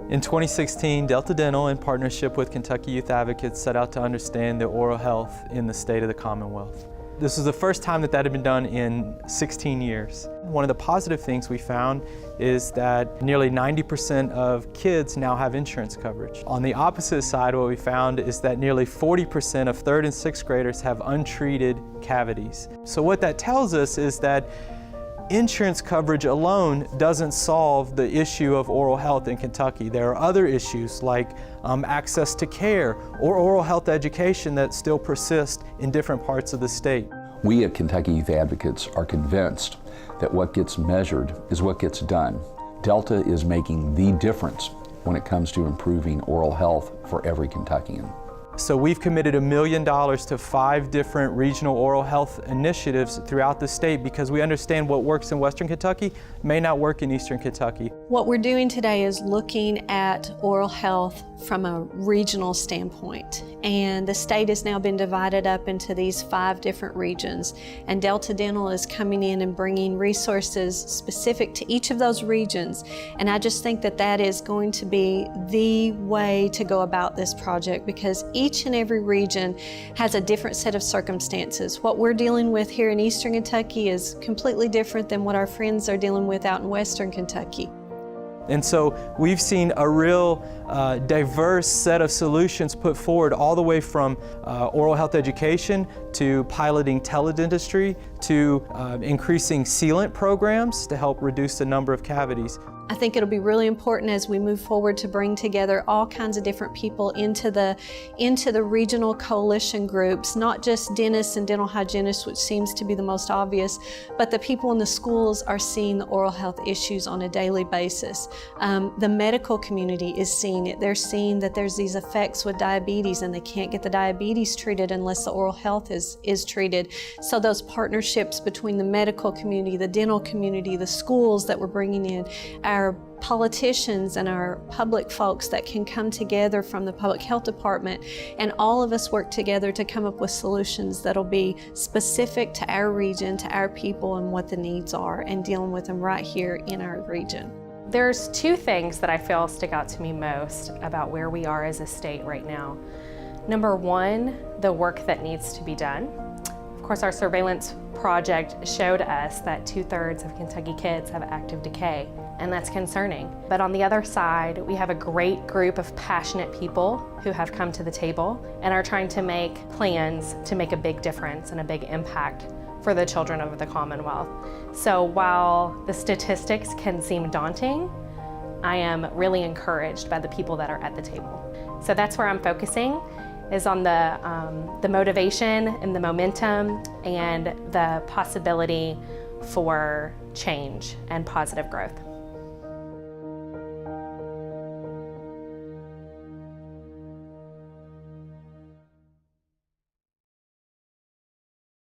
In 2016, Delta Dental, in partnership with Kentucky Youth Advocates, set out to understand the oral health in the state of the Commonwealth. This was the first time that had been done in 16 years. One of the positive things we found is that nearly 90% of kids now have insurance coverage. On the opposite side, what we found is that nearly 40% of 3rd and 6th graders have untreated cavities. So what that tells us is that insurance coverage alone doesn't solve the issue of oral health in Kentucky. There are other issues like access to care or oral health education that still persist in different parts of the state. We at Kentucky Youth Advocates are convinced that what gets measured is what gets done. Delta is making the difference when it comes to improving oral health for every Kentuckian. So we've committed $1 million to 5 different regional oral health initiatives throughout the state because we understand what works in Western Kentucky may not work in Eastern Kentucky. What we're doing today is looking at oral health from a regional standpoint. And the state has now been divided up into these 5 different regions. And Delta Dental is coming in and bringing resources specific to each of those regions. And I just think that that is going to be the way to go about this project because each and every region has a different set of circumstances. What we're dealing with here in Eastern Kentucky is completely different than what our friends are dealing with out in Western Kentucky. And so we've seen a real diverse set of solutions put forward all the way from oral health education to piloting teledentistry to increasing sealant programs to help reduce the number of cavities. I think it'll be really important as we move forward to bring together all kinds of different people into the regional coalition groups, not just dentists and dental hygienists, which seems to be the most obvious, but the people in the schools are seeing the oral health issues on a daily basis. The medical community is seeing it. They're seeing that there's these effects with diabetes and they can't get the diabetes treated unless the oral health is treated. So those partnerships between the medical community, the dental community, the schools that we're bringing in, our politicians and our public folks that can come together from the public health department and all of us work together to come up with solutions that'll be specific to our region, to our people and what the needs are and dealing with them right here in our region. There's 2 things that I feel stick out to me most about where we are as a state right now. Number 1, the work that needs to be done. Of course, our surveillance project showed us that 2/3 of Kentucky kids have active decay, and that's concerning. But on the other side, we have a great group of passionate people who have come to the table and are trying to make plans to make a big difference and a big impact for the children of the Commonwealth. So while the statistics can seem daunting, I am really encouraged by the people that are at the table. So that's where I'm focusing, is on the motivation and the momentum and the possibility for change and positive growth.